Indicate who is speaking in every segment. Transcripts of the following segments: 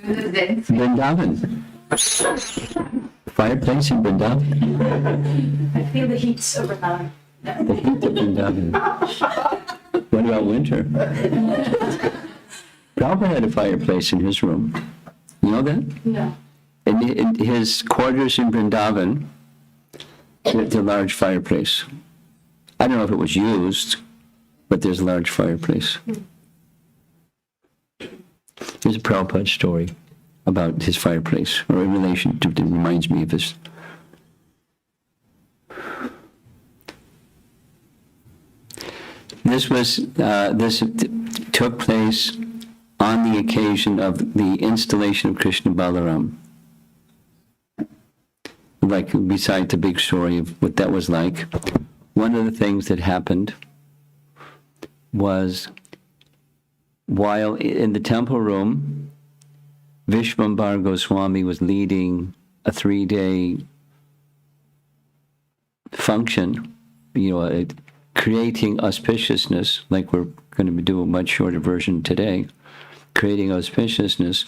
Speaker 1: Vrindavan. Fireplace in Vrindavan.
Speaker 2: I feel the heat so Vrindavan.
Speaker 1: The heat of Vrindavan. What about winter? Prabhupada had a fireplace in his room. You know that?
Speaker 2: No.
Speaker 1: In his quarters in Vrindavan, there's a large fireplace. I don't know if it was used, but there's a large fireplace. There's a Prabhupada story about his fireplace, or in relation to, it reminds me of this. This took place on the occasion of the installation of Krishna Balaram. Like, beside the big story of what that was like, one of the things that happened was, while in the temple room, Vishvambar Goswami was leading a 3-day function, creating auspiciousness, like we're going to do a much shorter version today, creating auspiciousness,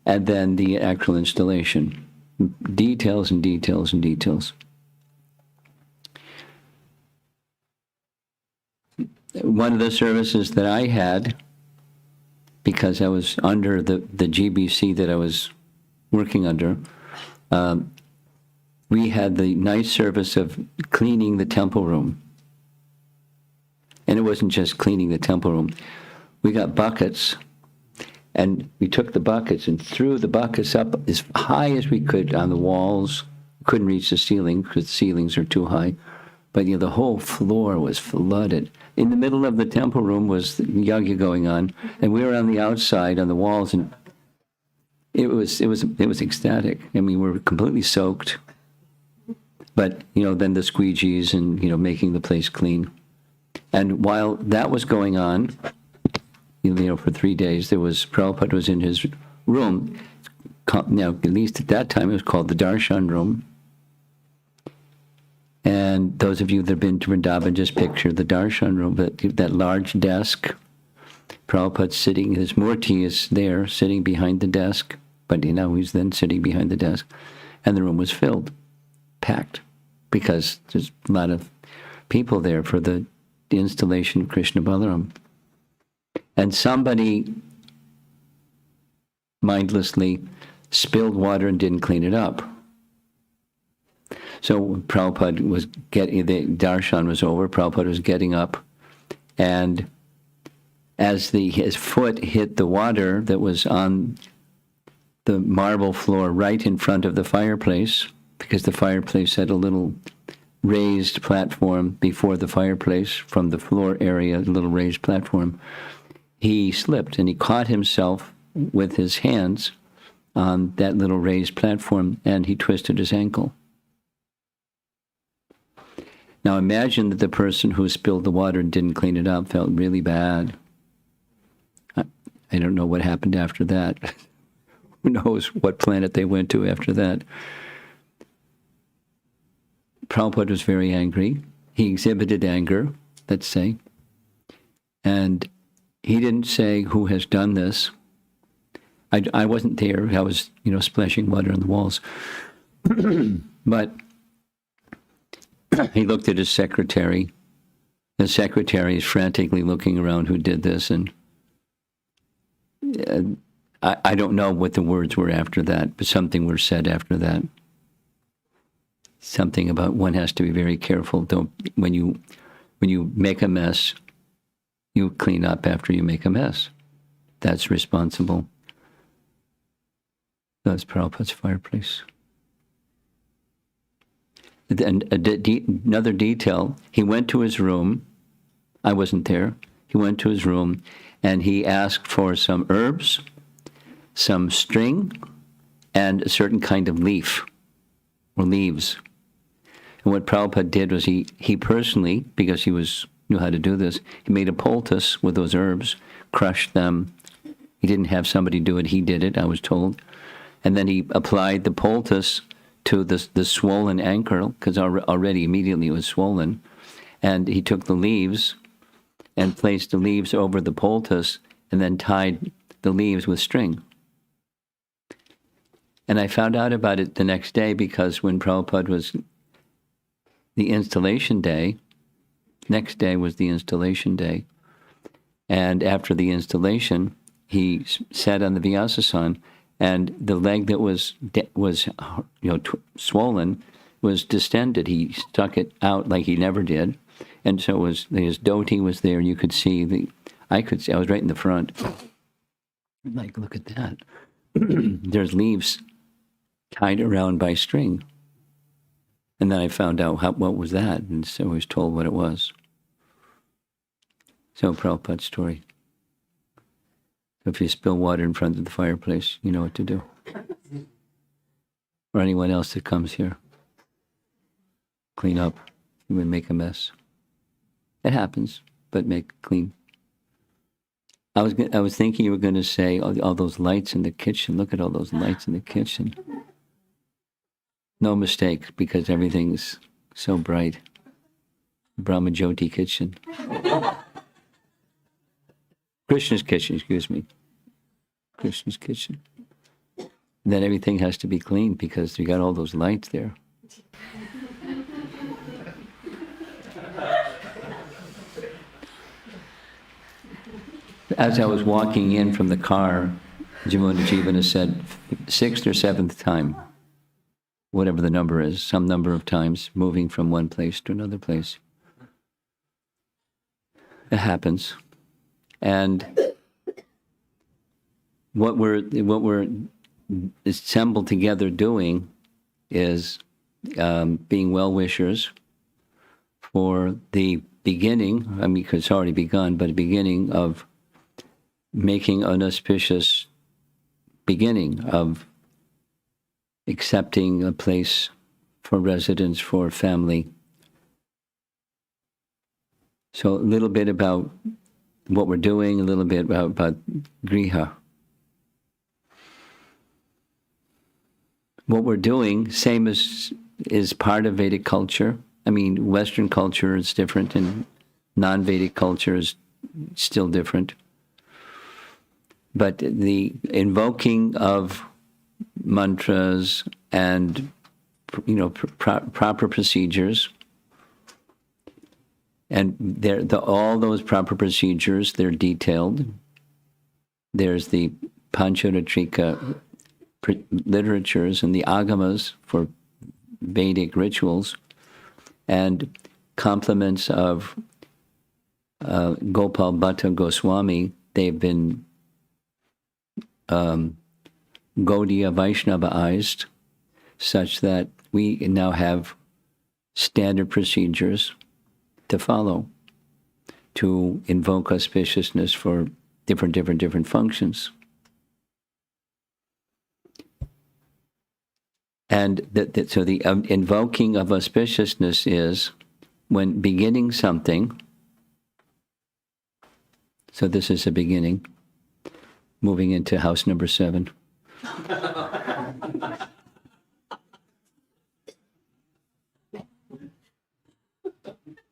Speaker 1: and then the actual installation. Details and details and details. One of the services that I had, because I was under the GBC that I was working under, we had the nice service of cleaning the temple room. And it wasn't just cleaning the temple room. We got buckets, and we took the buckets and threw the buckets up as high as we could on the walls. Couldn't reach the ceiling because the ceilings are too high. But the whole floor was flooded. In the middle of the temple room was the yagya going on, and we were on the outside on the walls, and it was ecstatic. I mean, we were completely soaked. But then the squeegees and making the place clean. And while that was going on, for 3 days, Prabhupada was in his room. Now, at least at that time, it was called the Darshan room. And those of you that have been to Vrindavan, just picture the Darshan room, that large desk. Prabhupada's sitting, his Murti is there, sitting behind the desk. But he's then sitting behind the desk. And the room was filled, packed, because there's a lot of people there for the installation of Krishna Balaram. And somebody mindlessly spilled water and didn't clean it up. So Prabhupada was the darshan was over, Prabhupada was getting up, and as his foot hit the water that was on the marble floor right in front of the fireplace, because the fireplace had a little raised platform before the fireplace from the floor area, a little raised platform, he slipped and he caught himself with his hands on that little raised platform, and he twisted his ankle. Now imagine that the person who spilled the water and didn't clean it up felt really bad. I don't know what happened after that. Who knows what planet they went to after that. Prabhupada was very angry. He exhibited anger, let's say. And he didn't say who has done this. I wasn't there. I was, splashing water on the walls. But he looked at his secretary. The secretary is frantically looking around who did this. And I don't know what the words were after that, but something were said after that. Something about one has to be very careful. When you make a mess, you clean up after you make a mess. That's responsible. That's Prabhupada's fireplace. And another detail, he went to his room. I wasn't there. He went to his room and he asked for some herbs, some string, and a certain kind of leaf or leaves. And what Prabhupada did was he personally, because he knew how to do this, he made a poultice with those herbs, crushed them. He didn't have somebody do it. He did it, I was told. And then he applied the poultice to the swollen ankle, because already immediately it was swollen. And he took the leaves and placed the leaves over the poultice and then tied the leaves with string. And I found out about it the next day because when Prabhupada was the installation day, next day was the installation day. And after the installation, he sat on the Vyasasana, and the leg that was swollen was distended. He stuck it out like he never did. And so his deity was there. You could see I was right in the front. Like, look at that. There's leaves tied around by string. And then I found out what was that, and so I was told what it was. So Prabhupada's story. If you spill water in front of the fireplace, you know what to do. Or anyone else that comes here. Clean up. You would make a mess. It happens, but make it clean. I was thinking you were going to say all those lights in the kitchen. Look at all those lights in the kitchen. No mistake, because everything's so bright. Brahmajyoti kitchen. Krishna's kitchen, excuse me. Krishna's kitchen. Then everything has to be clean because you got all those lights there. As I was walking in from the car, Jamuna Jivana said, 6th or 7th time, whatever the number is, some number of times, moving from one place to another place. It happens. And what we're assembled together doing is being well-wishers for the beginning, I mean, because it's already begun, but a beginning of making an auspicious beginning of accepting a place for residence for family. So a little bit about what we're doing, a little bit about Griha. What we're doing, same as is part of Vedic culture. I mean, Western culture is different and non-Vedic culture is still different. But the invoking of mantras and, proper procedures, and all those proper procedures, they're detailed. There's the Pancharatrika literatures and the agamas for Vedic rituals, and compliments of Gopal Bhatta Goswami. They've been Gaudiya Vaishnavaized, such that we now have standard procedures to follow to invoke auspiciousness for different functions. And so the invoking of auspiciousness is when beginning something. So this is a beginning. Moving into house number 7.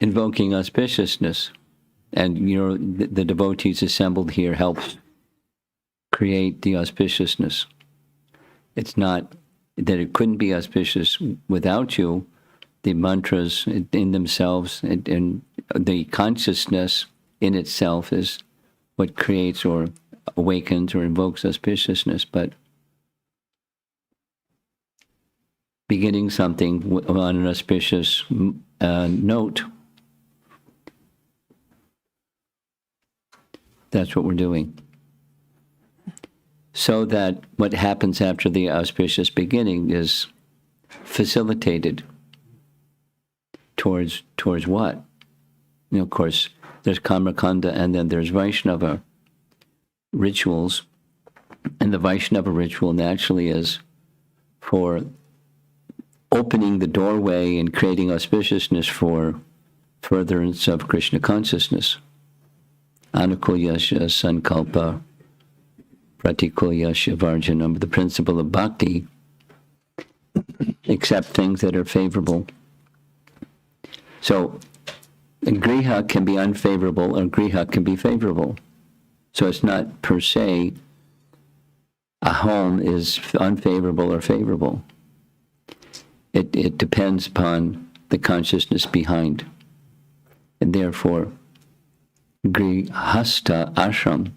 Speaker 1: Invoking auspiciousness. And, the devotees assembled here helps create the auspiciousness. It's not that it couldn't be auspicious without you. The mantras in themselves and the consciousness in itself is what creates or awakens or invokes auspiciousness, but beginning something on an auspicious note, that's what we're doing. So that what happens after the auspicious beginning is facilitated towards what? Of course, there's Kamrakanda and then there's Vaishnava rituals, and the Vaishnava ritual naturally is for opening the doorway and creating auspiciousness for furtherance of Krishna consciousness. Anukulyasya sankalpa pratikulyasya varjanam, the principle of bhakti, accept things that are favorable. So griha can be unfavorable or griha can be favorable. So it's not per se a home is unfavorable or favorable. It depends upon the consciousness behind. And therefore, grihasta ashram,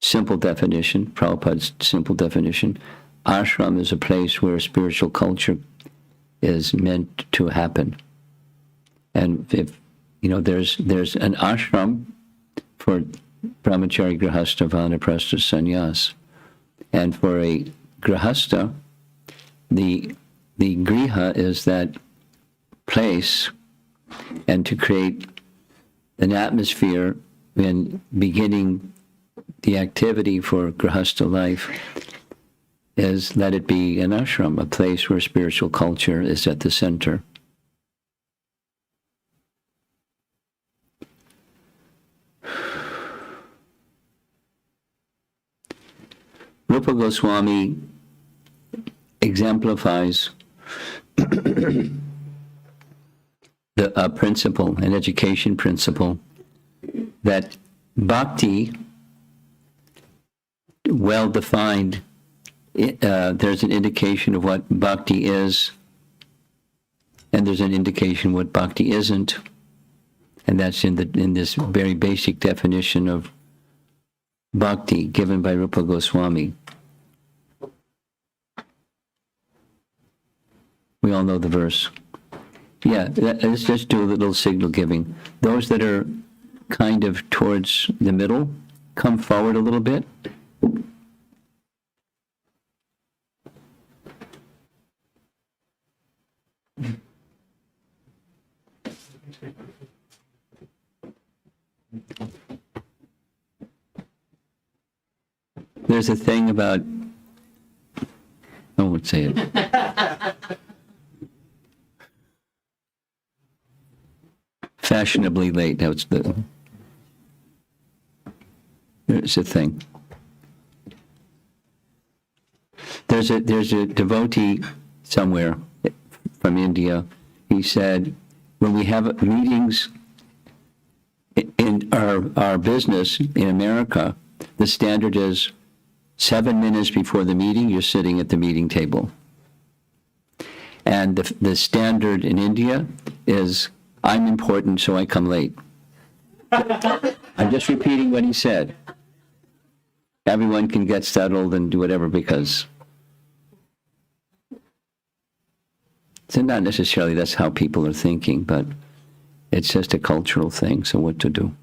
Speaker 1: simple definition, Prabhupada's simple definition, ashram is a place where spiritual culture is meant to happen. And if, there's an ashram for brahmachari, grihastha, vanaprastha, sannyas. And for a grihastha, the griha is that place, and to create an atmosphere in beginning the activity for grihastha life is let it be an ashram, a place where spiritual culture is at the center. Rupa Goswami exemplifies a principle, an education principle, that bhakti, well defined, there's an indication of what bhakti is, and there's an indication what bhakti isn't, and that's in this very basic definition of bhakti given by Rupa Goswami. We all know the verse. Yeah, let's just do a little signal giving. Those that are kind of towards the middle, come forward a little bit. There's a thing about, I won't say it. Fashionably late. There's a thing. There's a devotee somewhere from India. He said, when we have meetings in our business in America, the standard is 7 minutes before the meeting, you're sitting at the meeting table. And the standard in India is, I'm important, so I come late. I'm just repeating what he said. Everyone can get settled and do whatever, because it's not necessarily that's how people are thinking, but it's just a cultural thing, so what to do?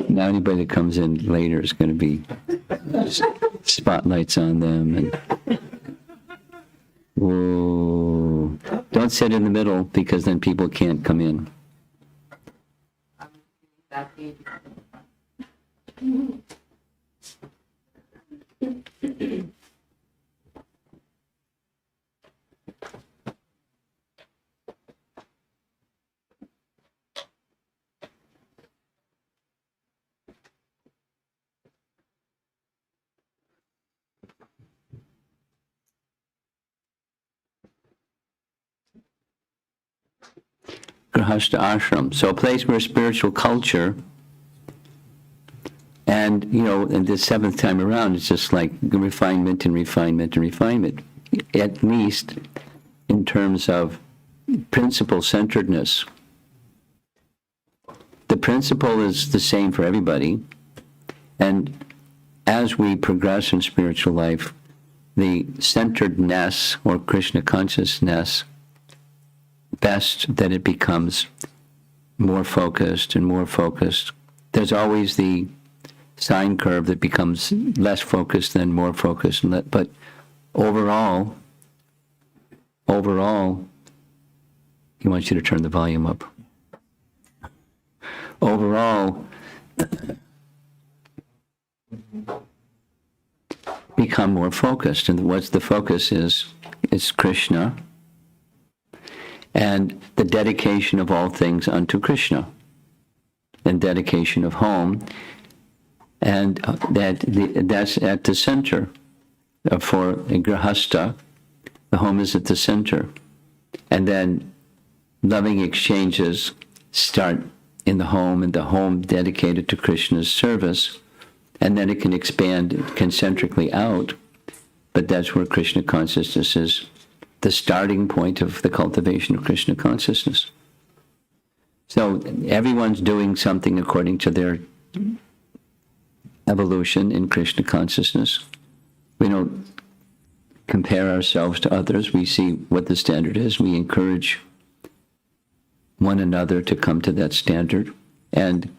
Speaker 1: Now anybody that comes in later is going to be spotlights on them. And whoa. Don't sit in the middle, because then people can't come in. Grihastha ashram, so a place where spiritual culture, and in the seventh time around, it's just like refinement and refinement and refinement, at least in terms of principle-centeredness. The principle is the same for everybody, and as we progress in spiritual life, the centeredness or Krishna consciousness, best that it becomes more focused and more focused. There's always the sine curve that becomes less focused than more focused, but overall, he wants you to turn the volume up. Overall, become more focused, and what's the focus is Krishna, and the dedication of all things unto Krishna, and dedication of home, and that's at the center. For a grihastha, the home is at the center, and then loving exchanges start in the home, and the home dedicated to Krishna's service, and then it can expand concentrically out. But that's where Krishna consciousness is the starting point of the cultivation of Krishna consciousness. So everyone's doing something according to their evolution in Krishna consciousness. We don't compare ourselves to others. We see what the standard is. We encourage one another to come to that standard, and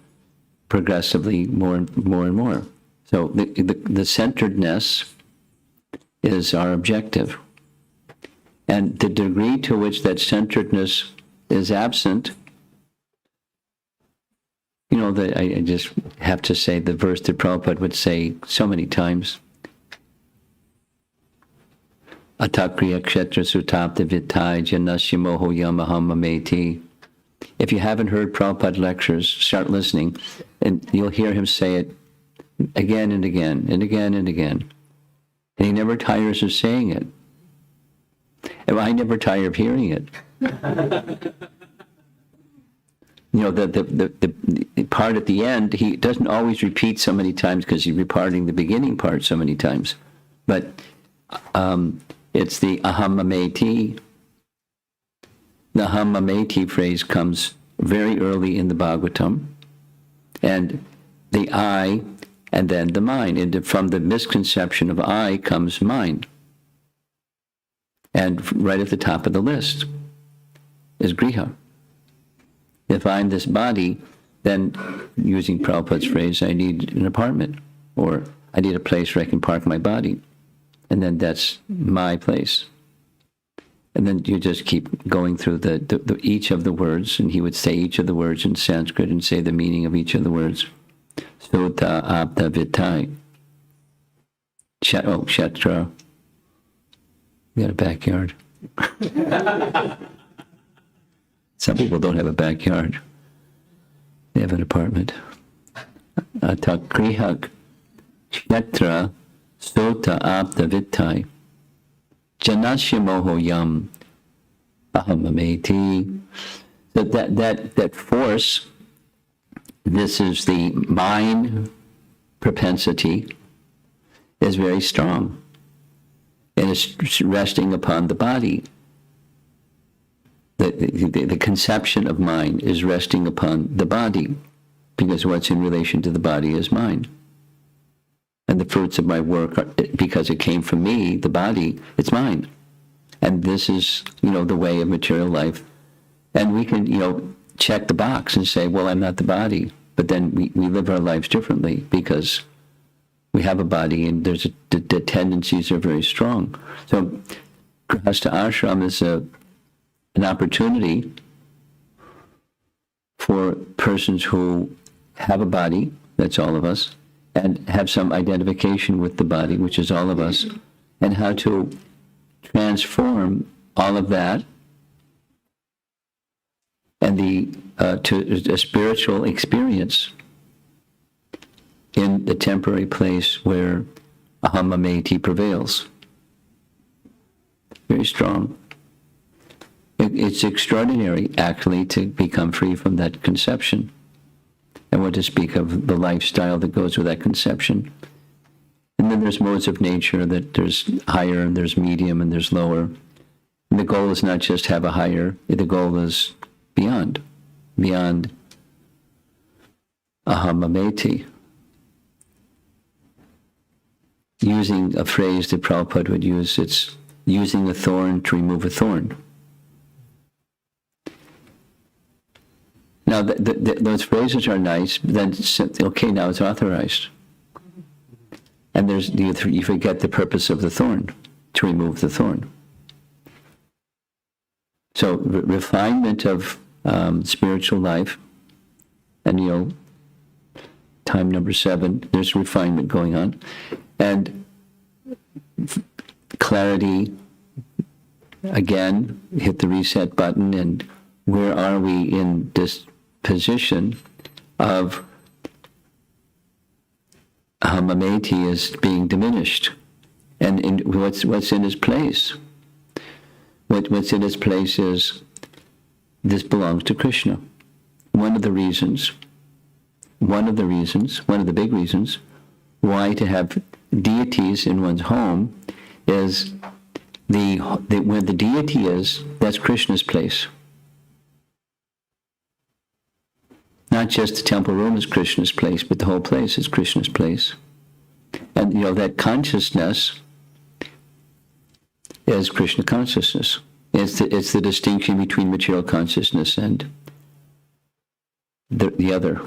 Speaker 1: progressively more and more and more. So the centeredness is our objective. And the degree to which that centeredness is absent, I just have to say the verse that Prabhupada would say so many times, Atakriya kshetra sutapta vitai janasya moho yamaham mameti. If you haven't heard Prabhupada lectures, start listening, and you'll hear him say it again and again and again and again. And he never tires of saying it. And I never tire of hearing it. The part at the end, he doesn't always repeat so many times because he's reparting the beginning part so many times. But it's the aham mameti. The aham mameti phrase comes very early in the Bhagavatam. And the I, and then the mind. And from the misconception of I comes mind. And right at the top of the list is griha. If I'm this body, then, using Prabhupada's phrase, I need an apartment, or I need a place where I can park my body. And then that's my place. And then you just keep going through the each of the words, and he would say each of the words in Sanskrit and say the meaning of each of the words. Sota apta vitai. Kshetra. We got a backyard. Some people don't have a backyard. They have an apartment. Atakrihak kshetra sota apta vitai. Janasya moho yam ahamameti. So that force, this is the mind propensity, is very strong. And it's resting upon the body. The conception of mind is resting upon the body, because what's in relation to the body is mind. And the fruits of my work, because it came from me, the body, it's mine. And this is, the way of material life. And we can, check the box and say, well, I'm not the body. But then we live our lives differently because we have a body, and the tendencies are very strong. So Grihastha ashram is an opportunity for persons who have a body, that's all of us, and have some identification with the body, which is all of us, and how to transform all of that and to a spiritual experience in the temporary place where aham mameti prevails. Very strong. It's extraordinary, actually, to become free from that conception. And what to speak of the lifestyle that goes with that conception. And then there's modes of nature, that there's higher and there's medium and there's lower. And the goal is not just have a higher, the goal is beyond aham mameti. Using a phrase that Prabhupada would use, it's using a thorn to remove a thorn. Now, those phrases are nice, but then, okay, now it's authorized. And you forget the purpose of the thorn, to remove the thorn. So, refinement of spiritual life, and time number 7, there's refinement going on. And clarity, again, hit the reset button, and where are we in this position of mameti is being diminished, and what's in its place? What's in its place is this belongs to Krishna. One of the big reasons why to have deities in one's home is where the deity is, that's Krishna's place. Not just the temple room is Krishna's place, but the whole place is Krishna's place. And that consciousness is Krishna consciousness. It's the distinction between material consciousness and the other.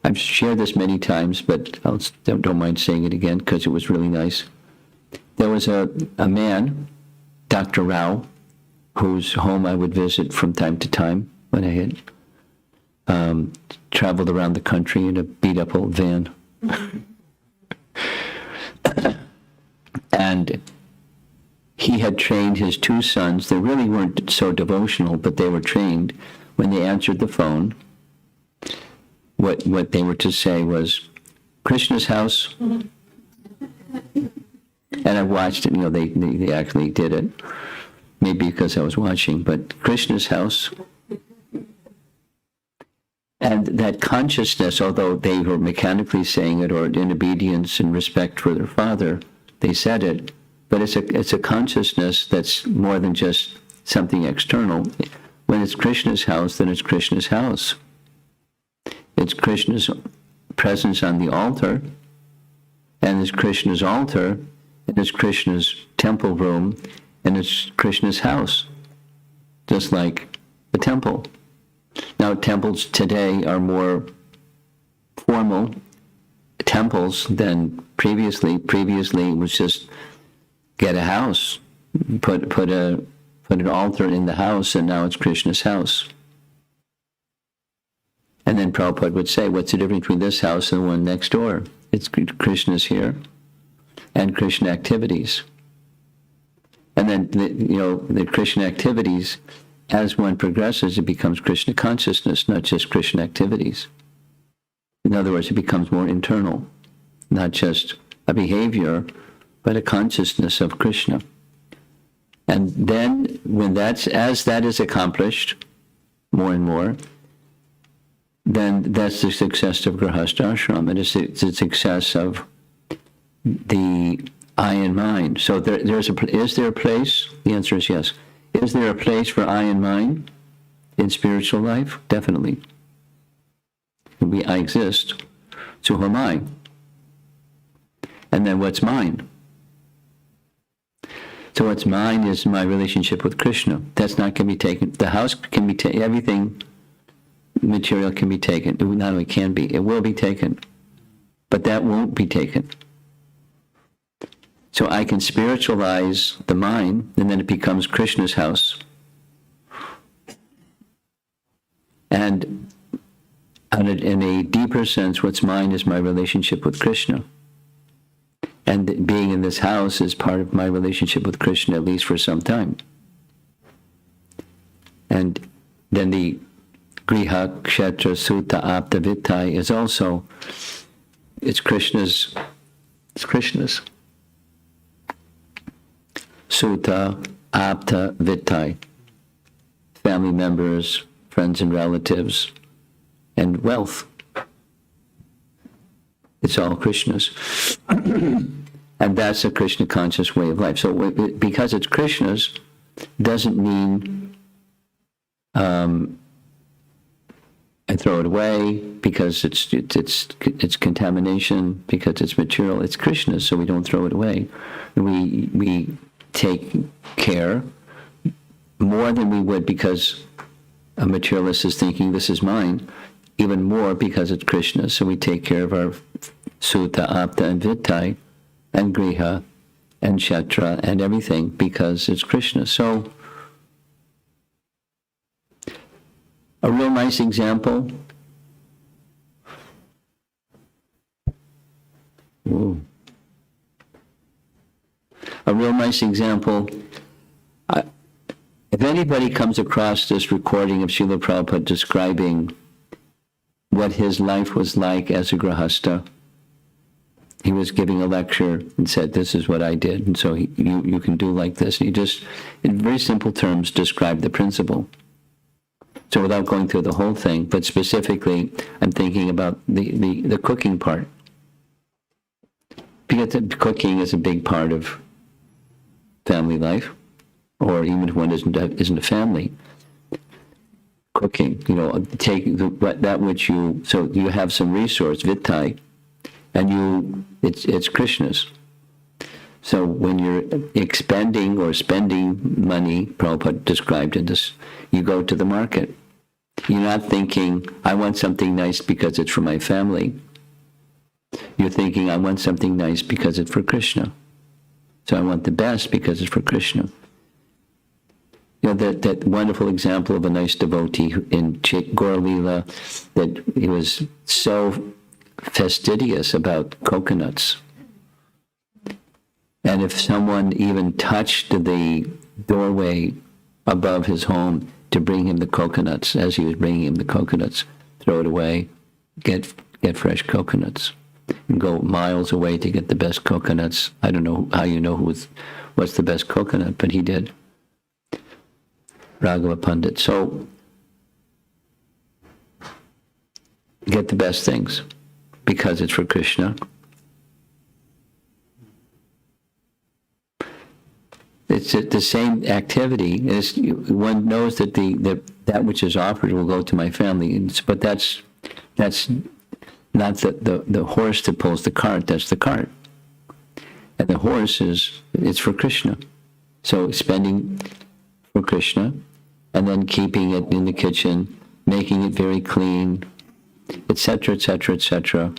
Speaker 1: I've shared this many times, but I don't mind saying it again because it was really nice. There was a man, Dr. Rao, whose home I would visit from time to time when I had traveled around the country in a beat-up old van. And he had trained his two sons. They really weren't so devotional, but they were trained. When they answered the phone, what they were to say was, Krishna's house. And I watched it, they actually did it. Maybe because I was watching, but Krishna's house. And that consciousness, although they were mechanically saying it or in obedience and respect for their father, they said it, but it's a consciousness that's more than just something external. When it's Krishna's house, then it's Krishna's house. It's Krishna's presence on the altar, and it's Krishna's altar, and it's Krishna's temple room, and it's Krishna's house, just like the temple. Now, temples today are more formal temples than previously. Previously, it was just get a house, put an altar in the house, and now it's Krishna's house. And then Prabhupada would say, what's the difference between this house and the one next door? It's Krishna's here, and Krishna activities. And then, the Krishna activities, as one progresses, it becomes Krishna consciousness, not just Krishna activities. In other words, it becomes more internal, not just a behavior, but a consciousness of Krishna. And then, as that is accomplished more and more, then that's the success of Grihastha Ashram. It is the success of the I and mind. So is there a place? The answer is yes. Is there a place for I and mind in spiritual life? Definitely. I exist, so who am I? And then what's mine? So what's mine is my relationship with Krishna. That's not going to be taken. The house can be taken. Everything material can be taken. It not only can be, it will be taken. But that won't be taken. So I can spiritualize the mind, and then it becomes Krishna's house. And in a deeper sense, what's mine is my relationship with Krishna. And being in this house is part of my relationship with Krishna, at least for some time. And then the Griha, Kshetra, Sutta, Apta, Vittai is also, it's Krishna's. Sutta, Apta, Vittai. Family members, friends and relatives, and wealth. It's all Krishna's. And that's a Krishna conscious way of life. So because it's Krishna's doesn't mean I throw it away because it's contamination, because it's material. It's Krishna's, so we don't throw it away. We take care more than we would because a materialist is thinking this is mine, even more because it's Krishna. So we take care of our Sutta, Apta, and Vittai, and Griha, and Kshetra, and everything because it's Krishna. So a real nice example. Ooh. A real nice example. If anybody comes across this recording of Srila Prabhupada describing what his life was like as a Grihastha, he was giving a lecture and said, this is what I did, and so you can do like this. He just, in very simple terms, described the principle. So without going through the whole thing, but specifically, I'm thinking about the cooking part. Because cooking is a big part of family life, or even if one isn't a family. Cooking, take that which so you have some resource, vittai, and it's Krishna's. So when you're expending or spending money, Prabhupada described in this, you go to the market. You're not thinking, I want something nice because it's for my family. You're thinking, I want something nice because it's for Krishna. So I want the best because it's for Krishna. That wonderful example of a nice devotee in Gaur Leela, that he was so fastidious about coconuts. And if someone even touched the doorway above his home to bring him the coconuts, as he was bringing him the coconuts, throw it away, get fresh coconuts, and go miles away to get the best coconuts. I don't know how you know what's the best coconut, but he did. Raghava Pandit. So, get the best things because it's for Krishna. It's the same activity. One knows that that which is offered will go to my family, but that's not the horse that pulls the cart. That's the cart, and the horse it's for Krishna. So spending for Krishna, and then keeping it in the kitchen, making it very clean, etc., etc., etc.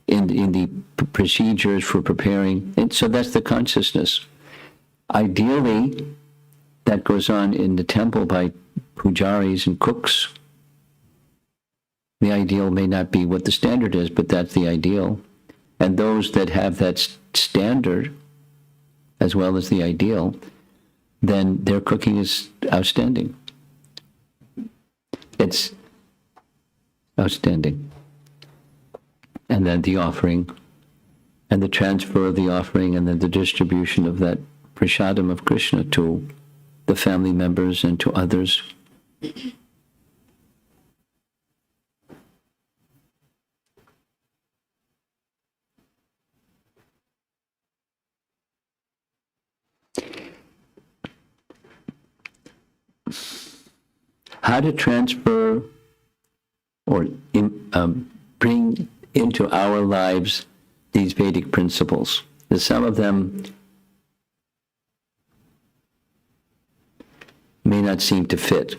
Speaker 1: In the procedures for preparing, and so that's the consciousness. Ideally, that goes on in the temple by pujaris and cooks. The ideal may not be what the standard is, but that's the ideal. And those that have that standard, as well as the ideal, then their cooking is outstanding. It's outstanding. And then the offering, and the transfer of the offering, and then the distribution of that prasadam of Krishna to the family members and to others. How to transfer or bring into our lives these Vedic principles. Some of them may not seem to fit.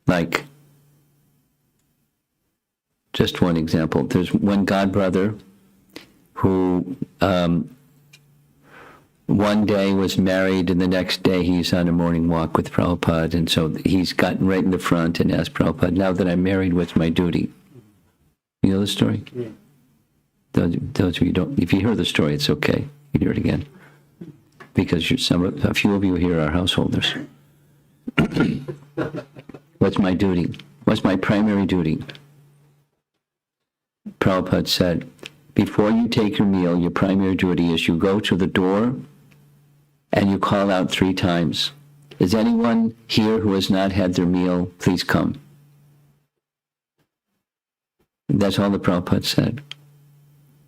Speaker 1: Like, just one example. There's one godbrother who one day was married, and the next day he's on a morning walk with Prabhupada, and so he's gotten right in the front and asked Prabhupada, now that I'm married, what's my duty? You know the story? Yeah. Those of you don't, if you hear the story, it's okay. You hear it again. Because a few of you here are householders. What's my duty? What's my primary duty? Prabhupada said, before you take your meal, your primary duty is you go to the door and you call out 3 times. Is anyone here who has not had their meal? Please come. And that's all the Prabhupada said.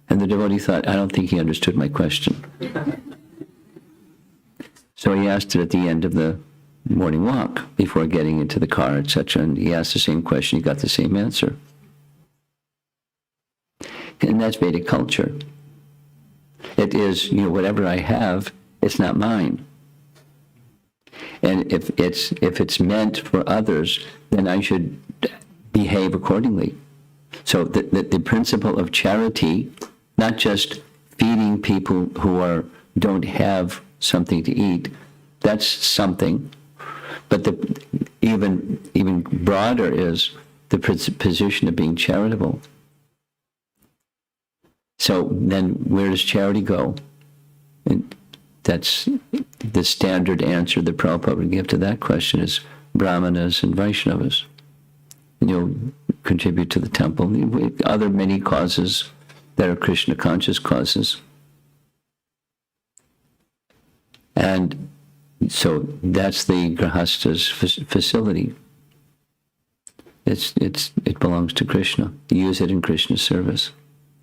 Speaker 1: And the devotee thought, I don't think he understood my question. So he asked it at the end of the morning walk, before getting into the car, etc. And he asked the same question, he got the same answer. And that's Vedic culture. It is, whatever I have, it's not mine. And if it's meant for others, then I should behave accordingly. So the principle of charity, not just feeding people who don't have something to eat, that's something. But the even broader is the position of being charitable. So then where does charity go? And that's the standard answer that Prabhupada would give to that question is Brahmanas and Vaishnavas. And contribute to the temple. Other many causes that are Krishna conscious causes. And so that's the Grahasta's facility. It belongs to Krishna. Use it in Krishna's service.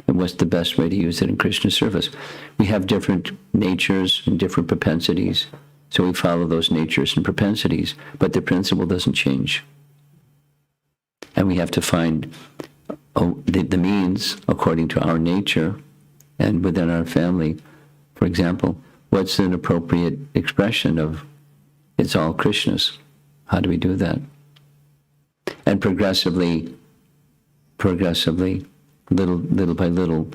Speaker 1: And what's the best way to use it in Krishna's service? We have different natures and different propensities, so we follow those natures and propensities, but the principle doesn't change. And we have to find the means according to our nature and within our family. For example, what's an appropriate expression of it's all Krishna's? How do we do that? And progressively, little by little,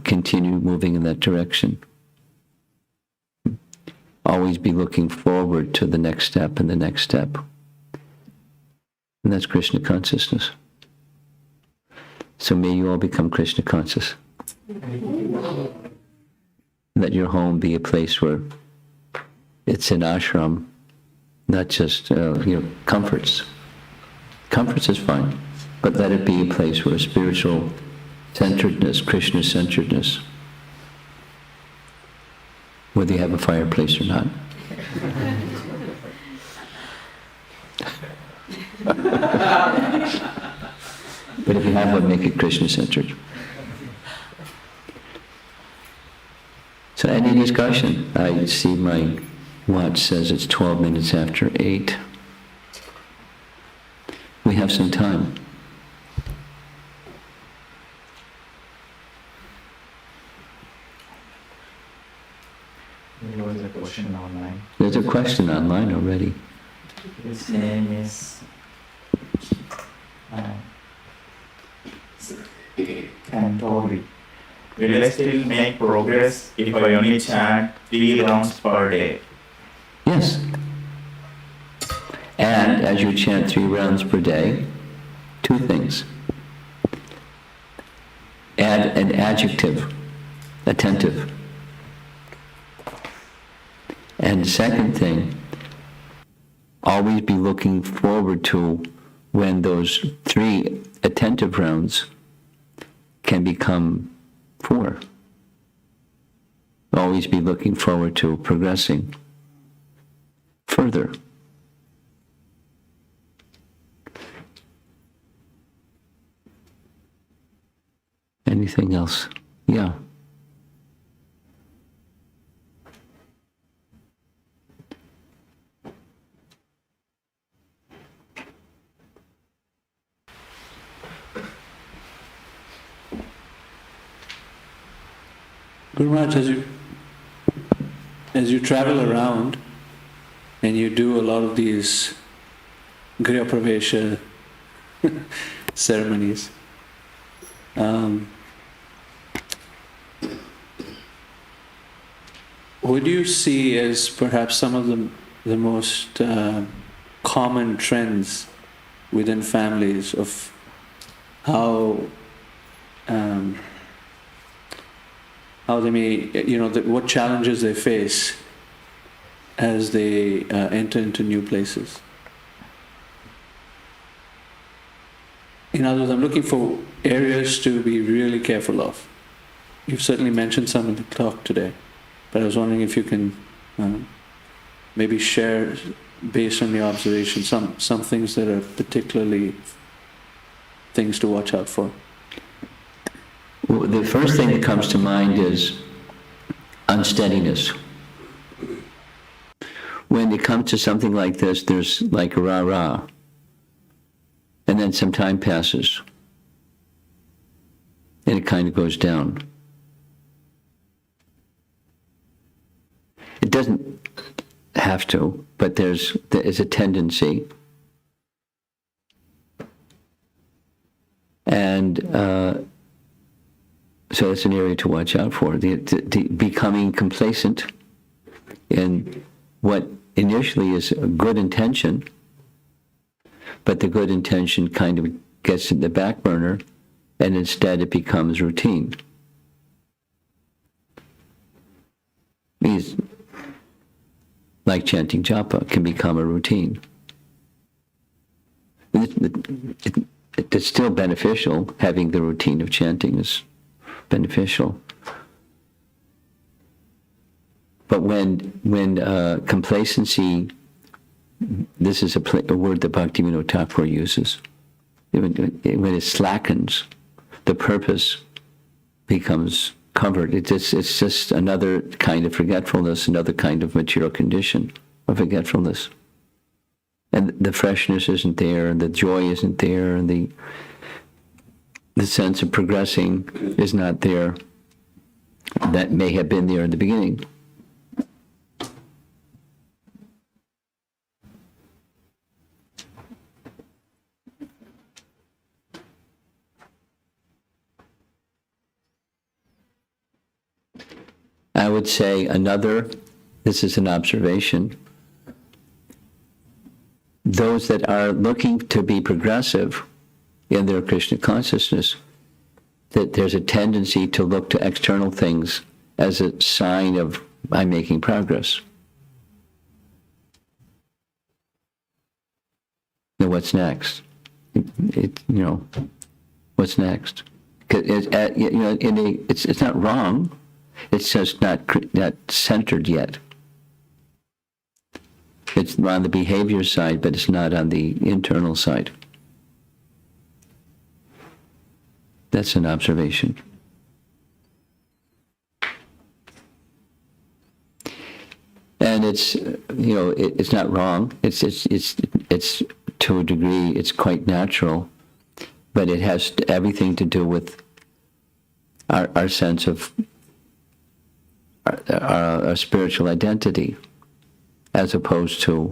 Speaker 1: continue moving in that direction. Always be looking forward to the next step and the next step. And that's Krishna consciousness. So may you all become Krishna conscious. Let your home be a place where it's an ashram, not just comforts. Comforts is fine, but let it be a place where spiritual centeredness, Krishna-centeredness, whether you have a fireplace or not. But if you have one, make it Krishna-centered. So any discussion? I see my watch says it's 12 minutes after 8. We have some time.
Speaker 2: There was a question online.
Speaker 1: There's a question online already.
Speaker 2: His name is Cantori. Will I still make progress if I only chant 3 rounds per day?
Speaker 1: Yes. And as you chant 3 rounds per day, 2 things. Add an adjective, attentive. And the second thing, always be looking forward to when those 3 attentive rounds can become 4. Always be looking forward to progressing further. Anything else? Yeah.
Speaker 3: Guru Maharaj, as you travel around and you do a lot of these Griha Pravesha ceremonies, what do you see as perhaps some of the most common trends within families of how they may, what challenges they face as they enter into new places? In other words, I'm looking for areas to be really careful of. You've certainly mentioned some in the talk today, but I was wondering if you can maybe share, based on your observation, some things that are particularly things to watch out for.
Speaker 1: Well, the first thing that comes to mind is unsteadiness. When it comes to something like this, there's like a rah-rah, and then some time passes, and it kind of goes down. It doesn't have to, but there's a tendency. And so it's an area to watch out for. The becoming complacent in what initially is a good intention, but the good intention kind of gets in the back burner, and instead it becomes routine. It's like chanting japa can become a routine. It's still beneficial having the routine of chanting is beneficial. But when complacency, this is a word that Bhaktivinoda Thakur uses, when it slackens, the purpose becomes covered. It's just another kind of forgetfulness, another kind of material condition of forgetfulness. And the freshness isn't there, and the joy isn't there, and the sense of progressing is not there. That may have been there in the beginning. I would say this is an observation, those that are looking to be progressive in their Krishna consciousness, that there's a tendency to look to external things as a sign of I'm making progress. Now what's next? What's next? 'Cause it's not wrong. It's just not centered yet. It's on the behavior side, but it's not on the internal side. That's an observation. And it's it's not wrong. It's to a degree it's quite natural, but it has everything to do with our sense of our spiritual identity, as opposed to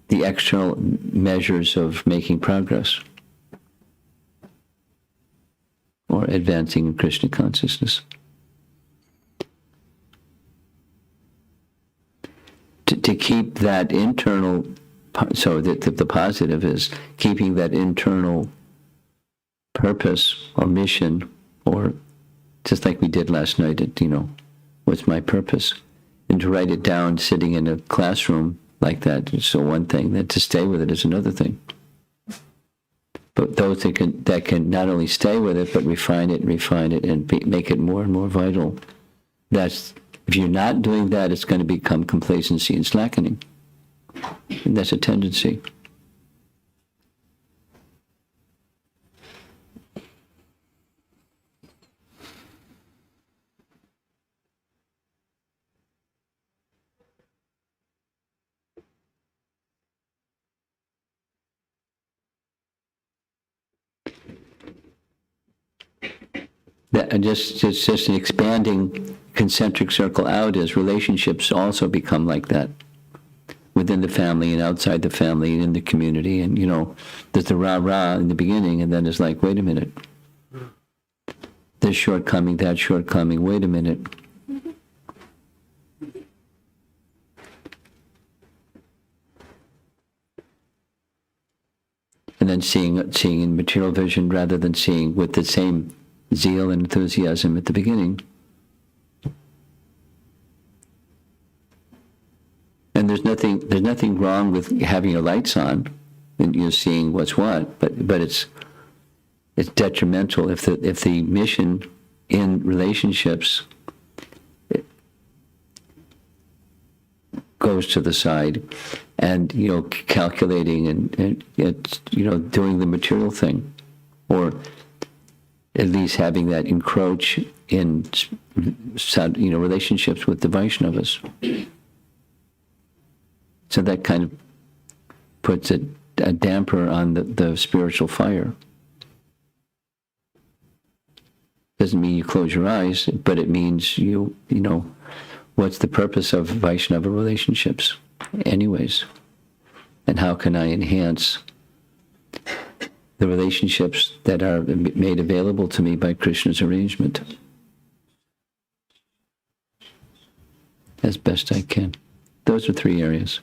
Speaker 1: the external measures of making progress or advancing in Krishna consciousness. To keep that internal, so that the positive is keeping that internal purpose or mission, or just like we did last night at, what's my purpose? And to write it down sitting in a classroom like that is so one thing, then to stay with it is another thing. But those that can not only stay with it, but refine it, and make it more and more vital. If you're not doing that, it's going to become complacency and slackening. And that's a tendency. And just an expanding concentric circle out as relationships also become like that within the family and outside the family and in the community. And, there's the rah-rah in the beginning, and then it's like, wait a minute. This shortcoming, that shortcoming, wait a minute. And then seeing in material vision rather than seeing with the same zeal and enthusiasm at the beginning. And there's nothing wrong with having your lights on and seeing what's what, but it's detrimental if the mission in relationships goes to the side, and calculating and doing the material thing, or at least having that encroach in relationships with the Vaishnavas. So that kind of puts a damper on the spiritual fire. Doesn't mean you close your eyes, but it means what's the purpose of Vaishnava relationships anyways? And how can I enhance the relationships that are made available to me by Krishna's arrangement as best I can? Those are 3 areas.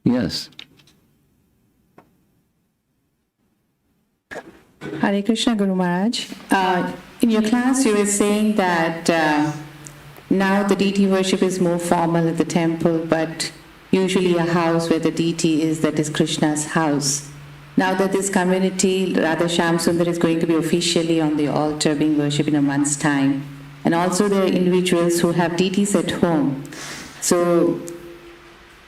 Speaker 1: Yes.
Speaker 4: Hare Krishna, Guru Maharaj. In your class, you were saying that now the deity worship is more formal at the temple, but usually a house where the deity is, that is Krishna's house. now that this community, Radha Shyam Sundar, is going to be officially on the altar being worshipped in a month's time, and also there are individuals who have deities at home. So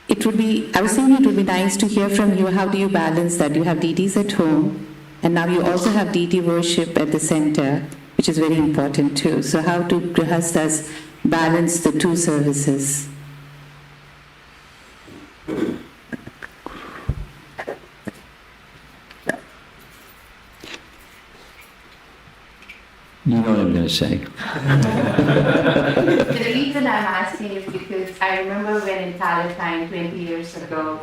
Speaker 4: it would be, I was saying it would be nice to hear from you, how do you balance that? You have deities at home, and now you also have deity worship at the center, which is very important too. So how do grihasthas balance the two services?
Speaker 1: You know what I'm going to say.
Speaker 5: The reason I'm asking is because I remember when in Palatine 20 years ago,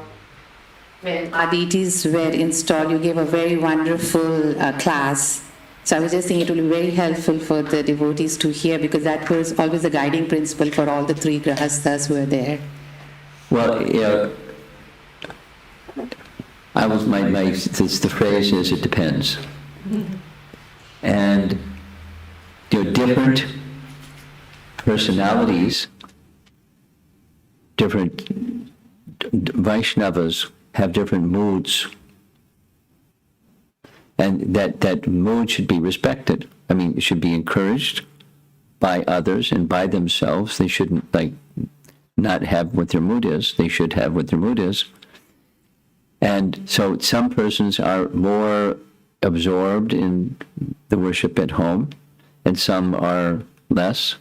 Speaker 5: when
Speaker 4: Our deities were installed, you gave a very wonderful class. So I was just thinking it would be very helpful for the devotees to hear, because that was always the guiding principle for all the three grihasthas who were there.
Speaker 1: Well, yeah, I was, the phrase is, it depends. And there are different personalities, different Vaishnavas have different moods, and that mood should be respected. I mean, it should be encouraged by others and by themselves. They shouldn't not have what their mood is. They should have what their mood is. And so some persons are more absorbed in the worship at home, and some are less.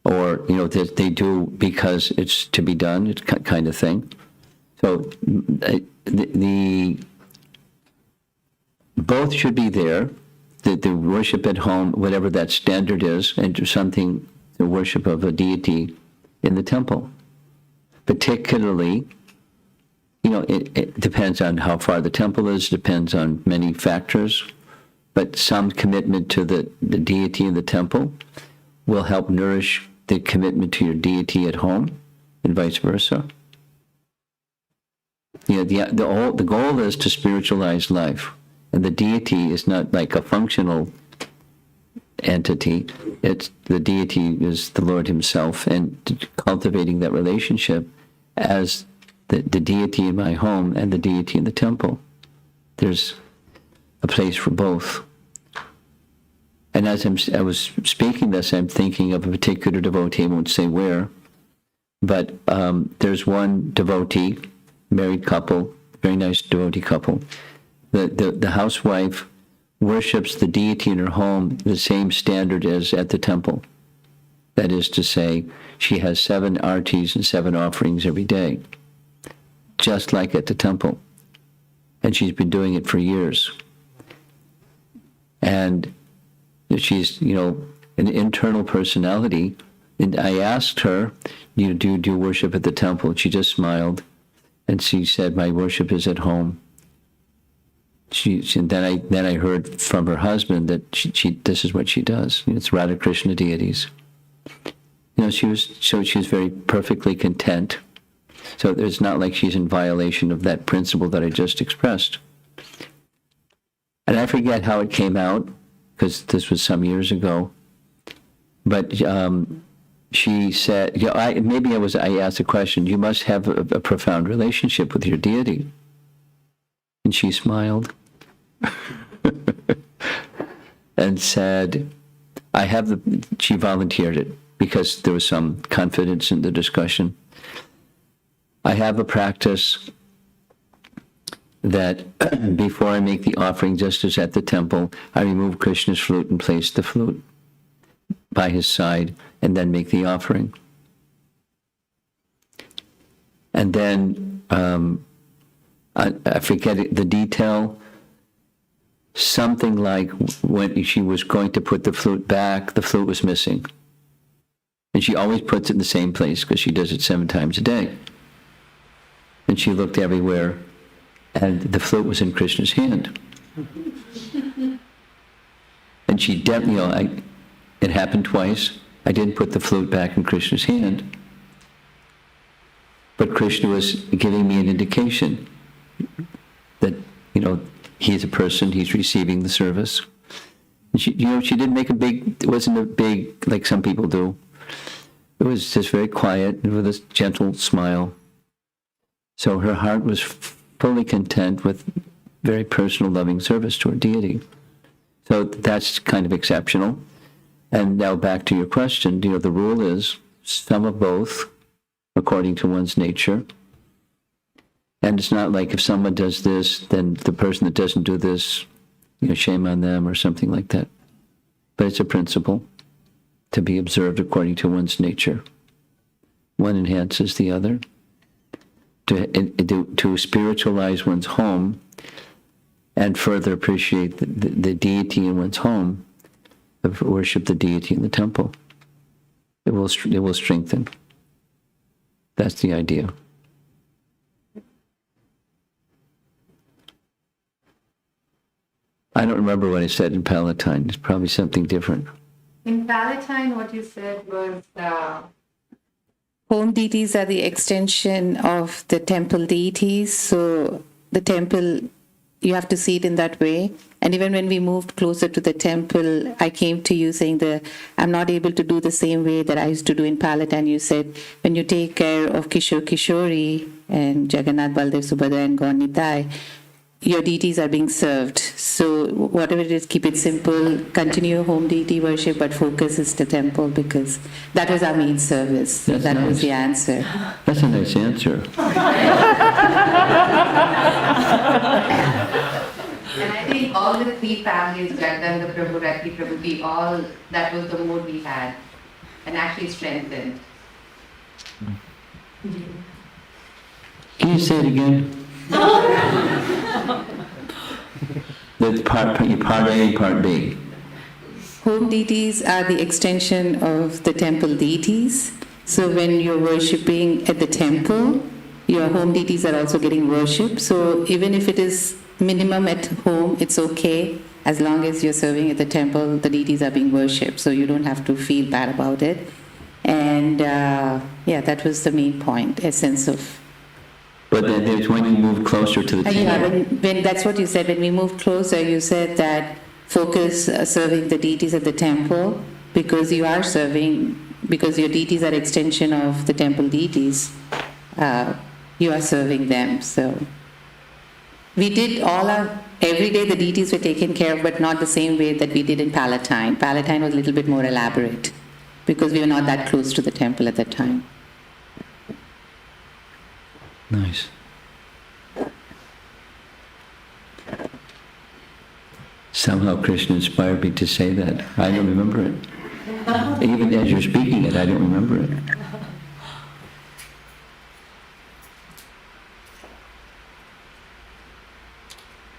Speaker 1: Or, they do because it's to be done, it's kind of thing. So both should be there, the worship at home, whatever that standard is, and something, the worship of a deity in the temple. Particularly, it depends on how far the temple is, depends on many factors, but some commitment to the deity in the temple will help nourish the commitment to your deity at home, and vice versa. The goal is to spiritualize life, and the deity is not like a functional entity. It's the deity is the Lord Himself, and cultivating that relationship as the deity in my home and the deity in the temple. There's a place for both. And as I was speaking this, I'm thinking of a particular devotee, I won't say where, but there's one devotee, married couple, very nice devotee couple. The housewife worships the deity in her home the same standard as at the temple. That is to say, she has 7 artis and 7 offerings every day, just like at the temple. And she's been doing it for years. And she's, an internal personality. And I asked her, do you worship at the temple? And she just smiled. And she said, my worship is at home. And then I heard from her husband that she this is what she does. It's Radha Krishna deities. She was very perfectly content. So it's not like she's in violation of that principle that I just expressed. And I forget how it came out, because this was some years ago. But she said, I asked a question, you must have a profound relationship with your deity. And she smiled and said, she volunteered it because there was some confidence in the discussion. I have a practice that before I make the offering, just as at the temple, I remove Krishna's flute and place the flute by his side, and then make the offering. And then, I forget the detail, something like when she was going to put the flute back, the flute was missing. And she always puts it in the same place because she does it 7 times a day. And she looked everywhere, and the flute was in Krishna's hand. And she definitely, it happened twice. I didn't put the flute back in Krishna's hand. But Krishna was giving me an indication that, he's a person, he's receiving the service. And she didn't make it wasn't a big, like some people do. It was just very quiet and with a gentle smile. So her heart was fully content with very personal, loving service toward deity. So that's kind of exceptional. And now back to your question, the rule is some of both, according to one's nature. And it's not like if someone does this, then the person that doesn't do this, shame on them or something like that. But it's a principle to be observed according to one's nature. One enhances the other. To spiritualize one's home and further appreciate the deity in one's home, worship the deity in the temple. It will strengthen. That's the idea. I don't remember what I said in Palatine. It's probably something different.
Speaker 5: In Palatine, what you said was
Speaker 4: Home deities are the extension of the temple deities. So the temple, you have to see it in that way. And even when we moved closer to the temple, I came to you saying that I'm not able to do the same way that I used to do in Palatine. You said, when you take care of Kishore Kishori and Jagannath, Baldev, Subhadra and Gaur Nitai, your deities are being served. So whatever it is, keep it simple, continue home deity worship, but focus is the temple, because that was our main service.
Speaker 1: That's
Speaker 4: that
Speaker 1: nice.
Speaker 4: was the answer.
Speaker 1: That's a nice answer.
Speaker 5: And I think all the three families, Jagdamba Prabhu, Rati Prabhu, we all, that was the mood we had, and actually strengthened.
Speaker 1: Can you say it again? The part A and part B.
Speaker 4: Home deities are the extension of the temple deities. So when you're worshipping at the temple, your home deities are also getting worshipped. So even if it is minimum at home, it's okay. As long as you're serving at the temple, the deities are being worshipped. So you don't have to feel bad about it. And that was the main point, essence of.
Speaker 1: But then there's when you move closer to the temple.
Speaker 4: When that's what you said. When we moved closer, you said that focus serving the deities at the temple, because you are serving, because your deities are extension of the temple deities. You are serving them. So we did every day the deities were taken care of, but not the same way that we did in Palatine. Palatine was a little bit more elaborate because we were not that close to the temple at that time.
Speaker 1: Nice. Somehow Krishna inspired me to say that. I don't remember it. Even as you're speaking it, I don't remember it.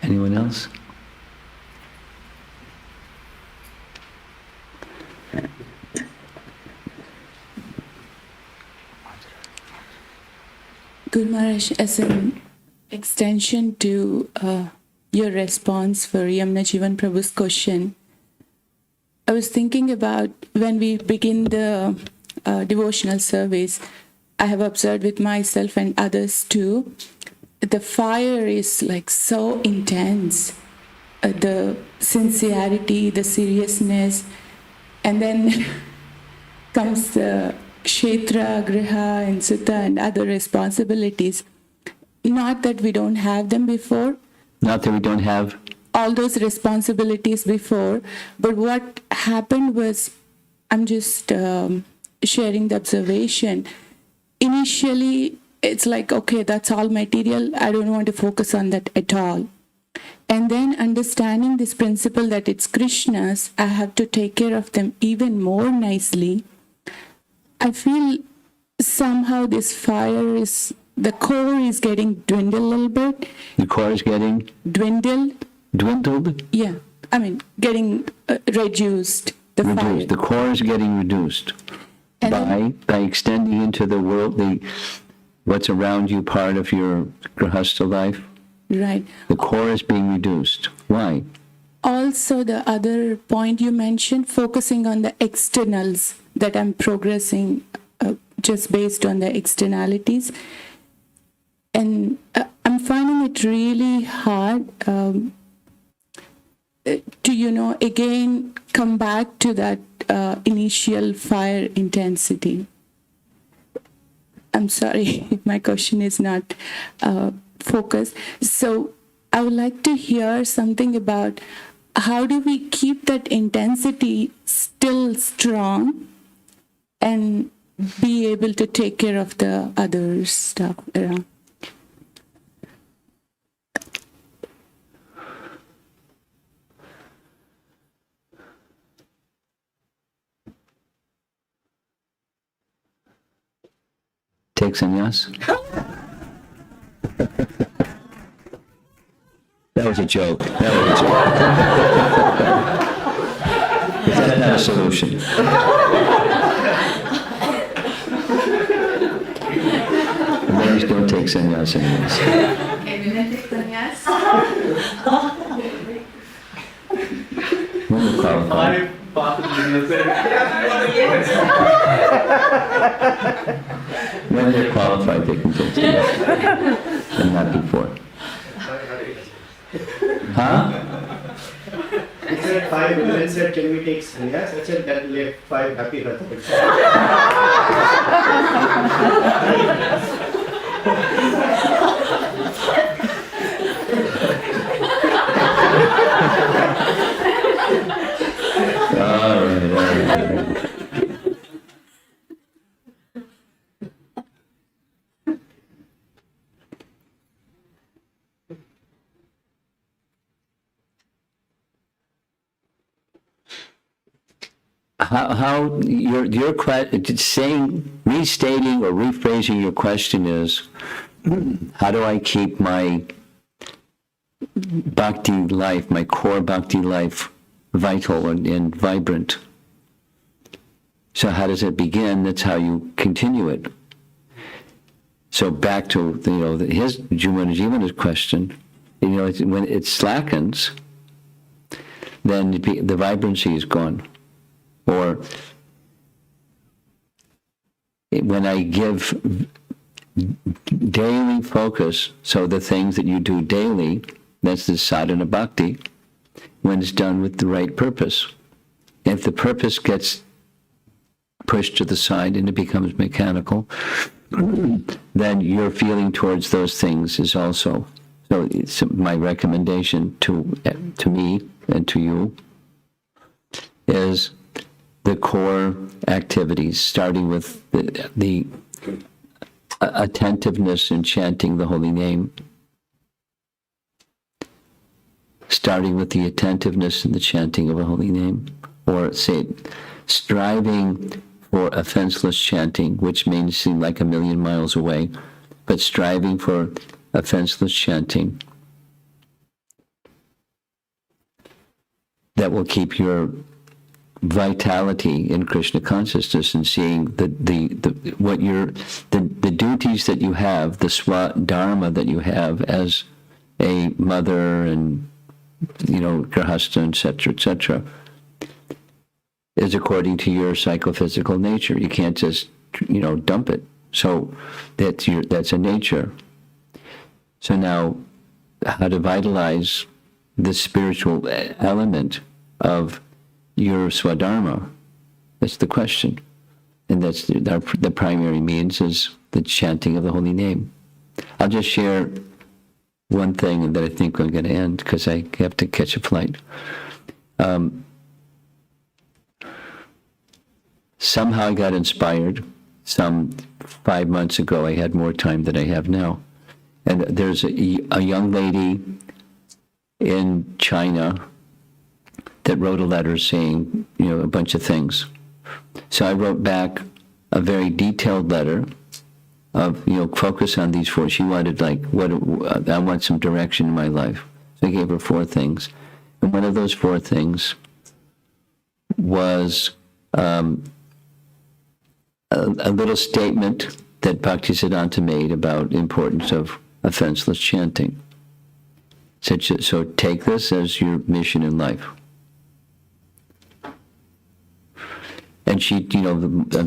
Speaker 1: Anyone else?
Speaker 6: Guru Maharaj, as an extension to your response for Yamuna Jivan Prabhu's question, I was thinking about when we begin the devotional service, I have observed with myself and others too, the fire is like so intense, the sincerity, the seriousness, and then comes the Kshetra, Griha, and Sutta, and other responsibilities. Not that we don't have them before.
Speaker 1: Not that we don't have.
Speaker 6: All those responsibilities before. But what happened was, I'm just sharing the observation. Initially, it's like, okay, that's all material. I don't want to focus on that at all. And then understanding this principle that it's Krishna's, I have to take care of them even more nicely. I feel somehow this fire is, the core is getting dwindled a little bit.
Speaker 1: The core is getting?
Speaker 6: Dwindled.
Speaker 1: Dwindled?
Speaker 6: Yeah, I mean, getting reduced.
Speaker 1: Reduced.
Speaker 6: Fire.
Speaker 1: The core is getting reduced by extending into the world, what's around you, part of your grihastha life.
Speaker 6: Right.
Speaker 1: The core is being reduced. Why?
Speaker 6: Also, the other point you mentioned, focusing on the externals, that I'm progressing just based on the externalities. And I'm finding it really hard to, again, come back to that initial fire intensity. I'm sorry, my question is not focus. So I would like to hear something about how do we keep that intensity still strong and be able to take care of the other stuff around.
Speaker 1: Take sannyas? That was a joke. That was a joke. Is that not a solution? Ladies don't take sannyas anyways.
Speaker 5: Can women take sannyas?
Speaker 1: Women qualify. When they're qualified, they can take sannyas. And not before. Huh?
Speaker 7: I said 5 women said, can we take sannyas? I said, that left 5 happy husbands.
Speaker 1: All right. How your saying, restating or rephrasing your question is, how do I keep my bhakti life, my core bhakti life, vital and vibrant? So how does it begin? That's how you continue it. So back to his Jivana's question, when it slackens, then the vibrancy is gone. Or when I give daily focus, so the things that you do daily, that's the sadhana bhakti, when it's done with the right purpose. If the purpose gets pushed to the side and it becomes mechanical, then your feeling towards those things is also. So it's my recommendation to me and to you is the core activities, starting with the attentiveness in chanting the holy name, starting with the attentiveness in the chanting of a holy name, or say, striving for offenseless chanting, which may seem like a million miles away, but striving for offenseless chanting that will keep your vitality in Krishna consciousness and seeing the duties that you have, the swadharma that you have as a mother and grahastha, etc., is according to your psychophysical nature. You can't just dump it. So that's a nature. So now, how to vitalize the spiritual element of your swadharma? That's the question. And that's the primary means is the chanting of the holy name. I'll just share one thing and then I think I'm going to end because I have to catch a flight. Somehow I got inspired. Some 5 months ago, I had more time than I have now. And there's a young lady in China that wrote a letter saying, a bunch of things. So I wrote back a very detailed letter of, focus on these 4. She wanted I want some direction in my life. So I gave her 4 things. And one of those 4 things was a little statement that Bhaktisiddhanta made about the importance of offenseless chanting. So take this as your mission in life. And she,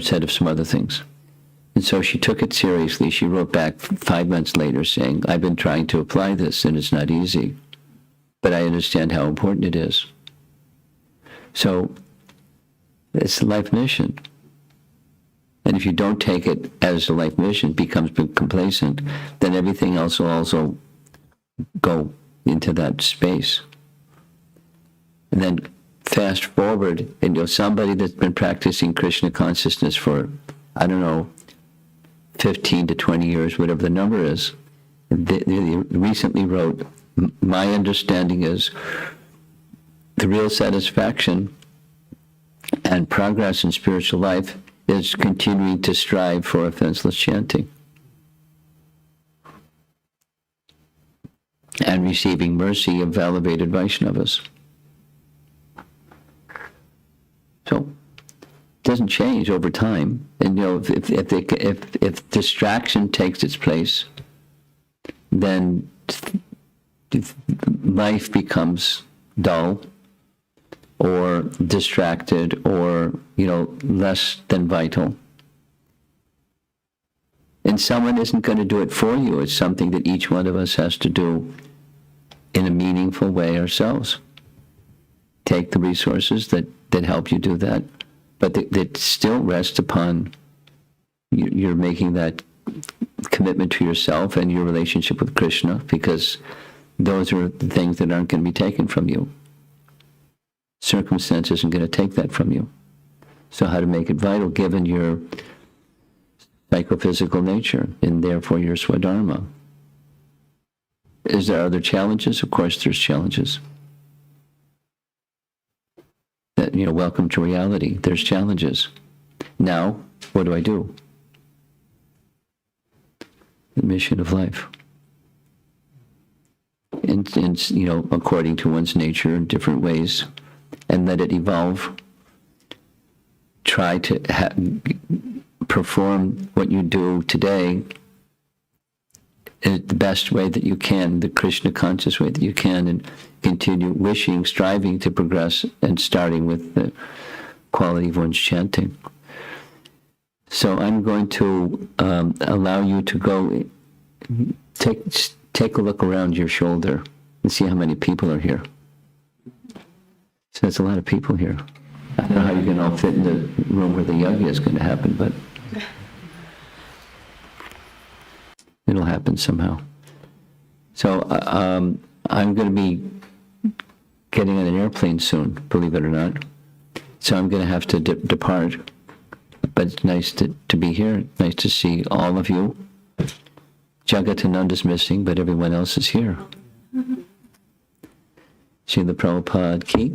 Speaker 1: said of some other things. And so she took it seriously. She wrote back 5 months later saying, I've been trying to apply this and it's not easy, but I understand how important it is. So it's a life mission. And if you don't take it as a life mission, becomes complacent, then everything else will also go into that space. And then fast forward, and somebody that's been practicing Krishna consciousness for, I don't know, 15 to 20 years, whatever the number is, they recently wrote, my understanding is the real satisfaction and progress in spiritual life is continuing to strive for offenseless chanting and receiving mercy of elevated Vaishnavas. So it doesn't change over time. And if distraction takes its place, then life becomes dull or distracted or, less than vital. And someone isn't going to do it for you. It's something that each one of us has to do in a meaningful way ourselves. Take the resources that help you do that, but that still rests upon you're making that commitment to yourself and your relationship with Krishna, because those are the things that aren't going to be taken from you. Circumstance isn't going to take that from you. So how to make it vital given your psychophysical nature and therefore your swadharma. Is there other challenges? Of course there's challenges. That, welcome to reality. There's challenges. Now, what do I do? The mission of life. And according to one's nature in different ways, and let it evolve. Try to perform what you do today in the best way that you can, the Krishna conscious way that you can, and continue striving to progress, and starting with the quality of one's chanting. So I'm going to allow you to go take a look around your shoulder and see how many people are here. So there's a lot of people here. I don't know how you're going to all fit in the room where the yajna is going to happen, but it'll happen somehow. So I'm going to be getting on an airplane soon, believe it or not. So I'm going to have to depart. But it's nice to be here. Nice to see all of you. Jagatananda's missing, but everyone else is here. Srila Prabhupada ki.